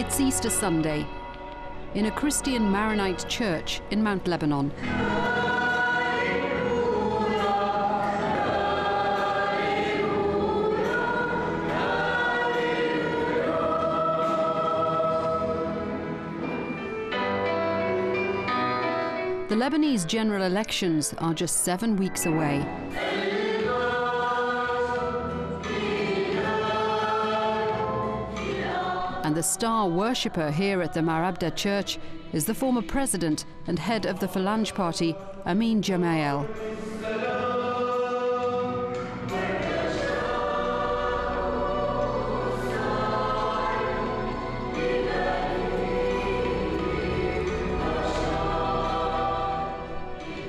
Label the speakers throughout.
Speaker 1: It's Easter Sunday in a Christian Maronite church in Mount Lebanon. The Lebanese general elections are just 7 weeks away. And the star worshipper here at the Marabda Church is the former president and head of the Phalange party, Jimael.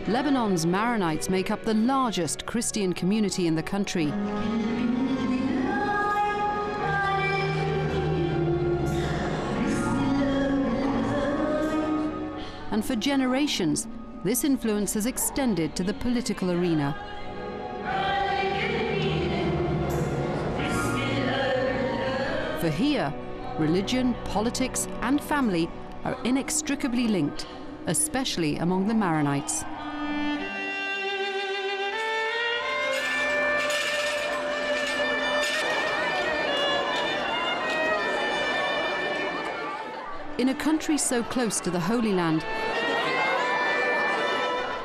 Speaker 1: Lebanon's Maronites make up the largest Christian community in the country. And for generations, this influence has extended to the political arena. For here, religion, politics, and family are inextricably linked, especially among the Maronites. In a country so close to the Holy Land,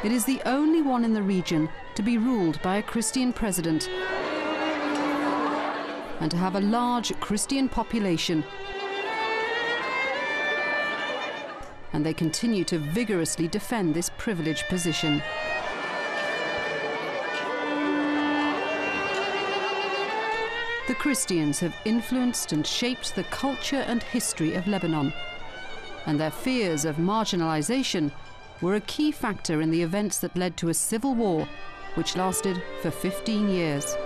Speaker 1: it is the only one in the region to be ruled by a Christian president and to have a large Christian population. And they continue to vigorously defend this privileged position. The Christians have influenced and shaped the culture and history of Lebanon, and their fears of marginalization were a key factor in the events that led to a civil war which lasted for 15 years.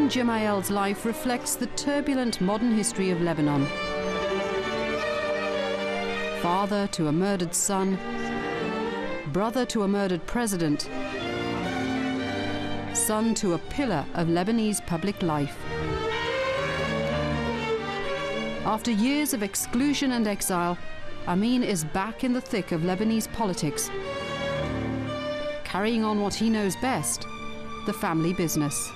Speaker 1: Jimael's life reflects the turbulent modern history of Lebanon. Father to a murdered son, brother to a murdered president, son to a pillar of Lebanese public life. After years of exclusion and exile, Amin is back in the thick of Lebanese politics, carrying on what he knows best, the family business.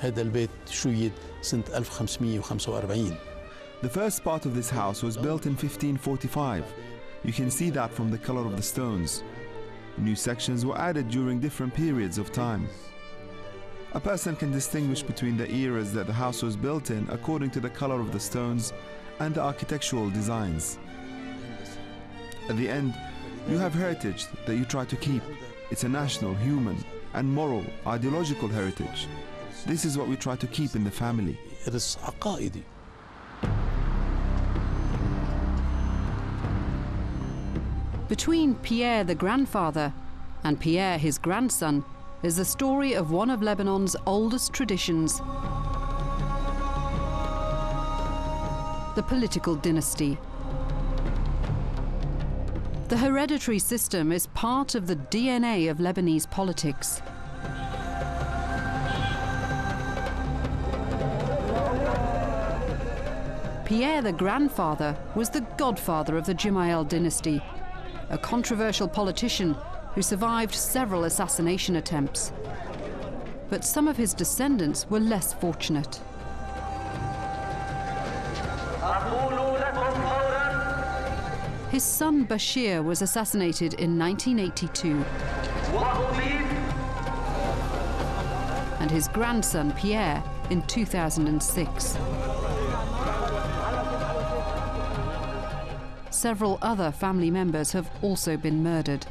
Speaker 2: هذا البيت شيد سنة 1545.
Speaker 3: The first part of this house was built in 1545. You can see that from the color of the stones. New sections were added during different periods of time. A person can distinguish between the eras that the house was built in according to the color of the stones and the architectural designs. At the end, you have heritage that you try to keep. It's a national, human, and moral, ideological heritage. This is what we try to keep in the family.
Speaker 1: Between Pierre the grandfather and Pierre his grandson is the story of one of Lebanon's oldest traditions, the political dynasty. The hereditary system is part of the DNA of Lebanese politics. Pierre the grandfather was the godfather of the Jimael dynasty, a controversial politician who survived several assassination attempts. But some of his descendants were less fortunate. His son Bashir was assassinated in 1982. And his grandson Pierre in 2006. Several other family members have also been murdered.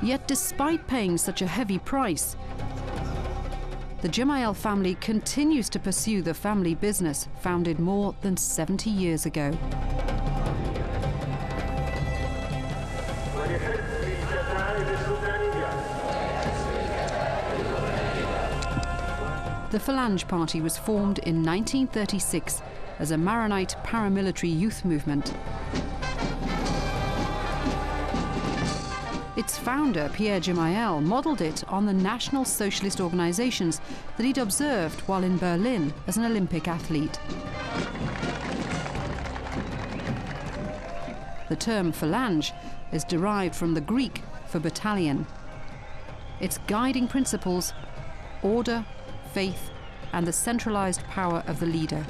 Speaker 1: Yet despite paying such a heavy price, the Jimael family continues to pursue the family business founded more than 70 years ago. The Phalange Party was formed in 1936 as a Maronite paramilitary youth movement. Its founder, Pierre Jimael, modelled it on the National Socialist organisations that he'd observed while in Berlin as an Olympic athlete. The term phalange is derived from the Greek for battalion. Its guiding principles: order, faith, and the centralised power of the leader.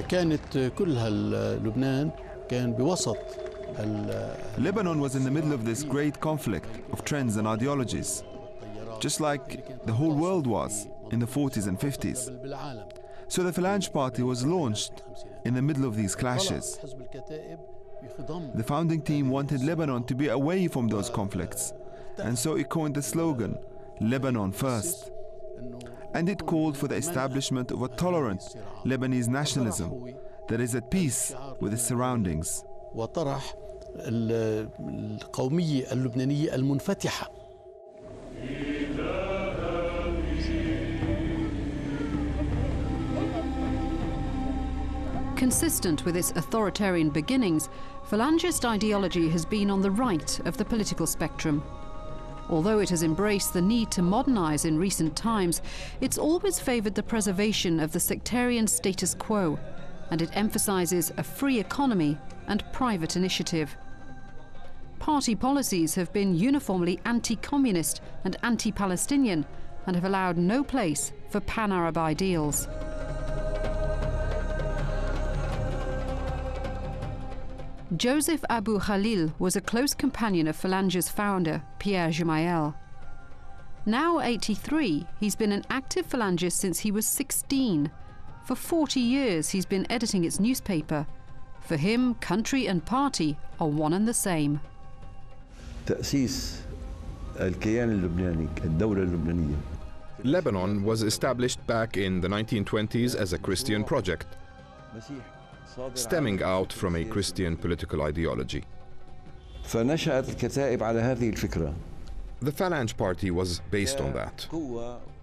Speaker 2: كانت كلها لبنان كان بوسط
Speaker 3: Lebanon was in the middle of this great conflict of trends and ideologies, just like the whole world was in the 40s and 50s. So the Phalange Party was launched in the middle of these clashes. The founding team wanted Lebanon to be away from those conflicts, and so it coined the slogan, Lebanon First. And it called for the establishment of a tolerant Lebanese nationalism that is at peace with its surroundings.
Speaker 2: وطرح القومية اللبنانية المنفتحة.
Speaker 1: Consistent with its authoritarian beginnings, Phalangist ideology has been on the right of the political spectrum. Although it has embraced the need to modernise in recent times, it's always favoured the preservation of the sectarian status quo, and it emphasises a free economy and private initiative. Party policies have been uniformly anti-communist and anti-Palestinian and have allowed no place for pan-Arab ideals. Joseph Abu Khalil was a close companion of Phalange's founder, Pierre Gemayels. Now 83, he's been an active Phalangist since he was 16. For 40 years, he's been editing its newspaper. For him, country and party are one and the same.
Speaker 4: تأسيس الكيان اللبناني، الدولة اللبنانية.
Speaker 5: Lebanon was established back in the 1920s as a Christian project, stemming out from a Christian political ideology.
Speaker 4: فنشأت الكتائب على هذه الفكرة.
Speaker 5: The Phalange Party was based on that.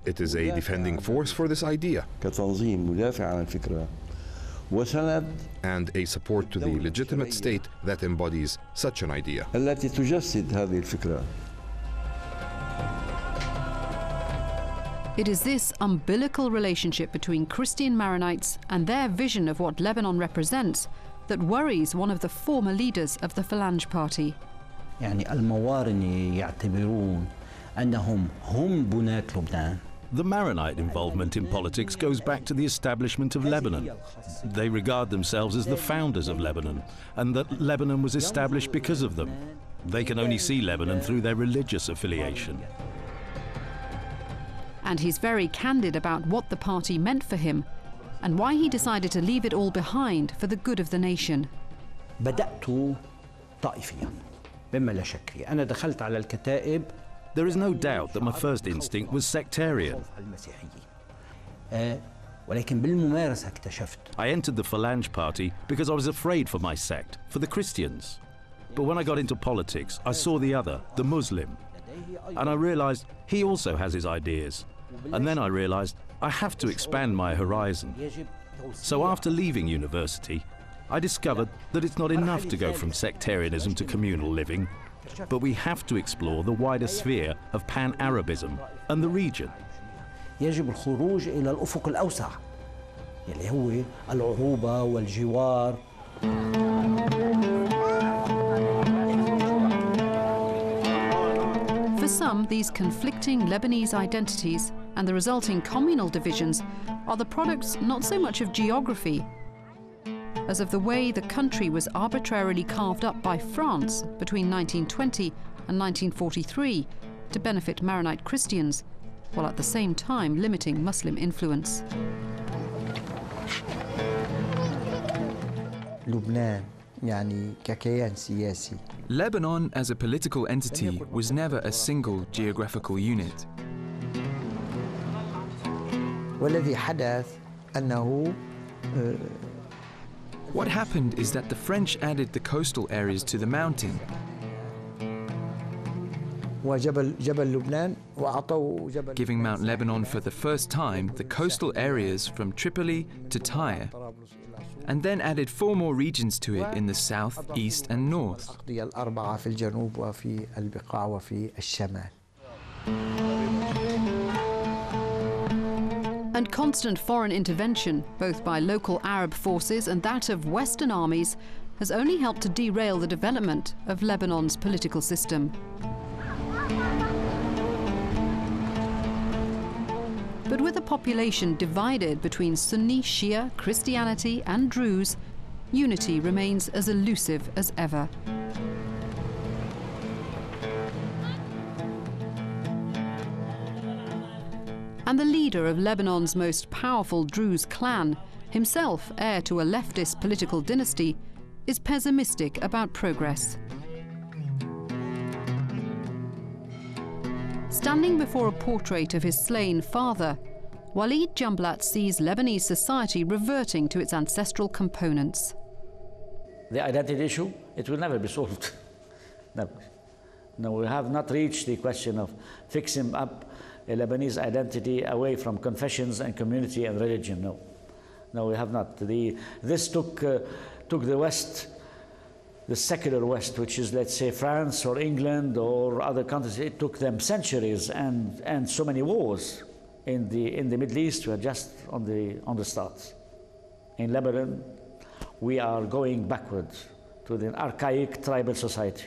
Speaker 5: It is a defending force for this idea
Speaker 4: كتنظيم مدافع عن الفكرة وسند
Speaker 5: and a support to the legitimate state that embodies such an idea.
Speaker 4: التي تجسد هذه الفكرة.
Speaker 1: It is this umbilical relationship between Christian Maronites and their vision of what Lebanon represents that worries one of the former leaders of the Phalange Party.
Speaker 6: يعني الموارنة يعتبرون أنهم هم بناة لبنان.
Speaker 7: The Maronite involvement in politics goes back to the establishment of Lebanon. They regard themselves as the founders of Lebanon, and that Lebanon was established because of them. They can only see Lebanon through their religious affiliation.
Speaker 1: And he's very candid about what the party meant for him and why he decided to leave it all behind for the good of the nation.
Speaker 6: بدأت طائفيا مما لا شك فيه. أنا دخلت على الكتائب.
Speaker 7: There is no doubt that my first instinct was sectarian.
Speaker 6: ولكن بالممارسة اكتشفت.
Speaker 7: I entered the Phalange Party because I was afraid for my sect, for the Christians. But when I got into politics, I saw the other, the Muslim, and I realized he also has his ideas. And then I realized I have to expand my horizon. So after leaving university, I discovered that it's not enough to go from sectarianism to communal living, but we have to explore the wider sphere of pan-Arabism and the region.
Speaker 6: يجب الخروج إلى الأفق الأوسع اللي هو العروبة والجوار.
Speaker 1: For some, these conflicting Lebanese identities and the resulting communal divisions are the products not so much of geography as of the way the country was arbitrarily carved up by France between 1920 and 1943 to benefit Maronite Christians, while at the same time limiting Muslim influence.
Speaker 6: لبنان يعني ككيان سياسي.
Speaker 8: Lebanon as a political entity was never a single geographical unit.
Speaker 6: والذي حدث أنه
Speaker 8: What happened is that the French added the coastal areas to the mountain. giving Mount Lebanon for the first time the coastal areas from Tripoli to Tyre, and then added 4 more regions to it in the south, east and north.
Speaker 1: And constant foreign intervention, both by local Arab forces and that of Western armies, has only helped to derail the development of Lebanon's political system. But with a population divided between Sunni, Shia, Christianity and Druze, unity remains as elusive as ever. And the leader of Lebanon's most powerful Druze clan, himself heir to a leftist political dynasty, is pessimistic about progress. Standing before a portrait of his slain father, Walid Jumblat sees Lebanese society reverting to its ancestral components.
Speaker 9: The identity issue, it will never be solved. Never. No, we have not reached the question of fixing up a Lebanese identity away from confessions and community and religion. No, no, we have not. This took the West, the secular West, which is, let's say, France or England or other countries. It took them centuries and so many wars. In the Middle East, we are just on the start. In Lebanon, we are going backwards to the archaic tribal society.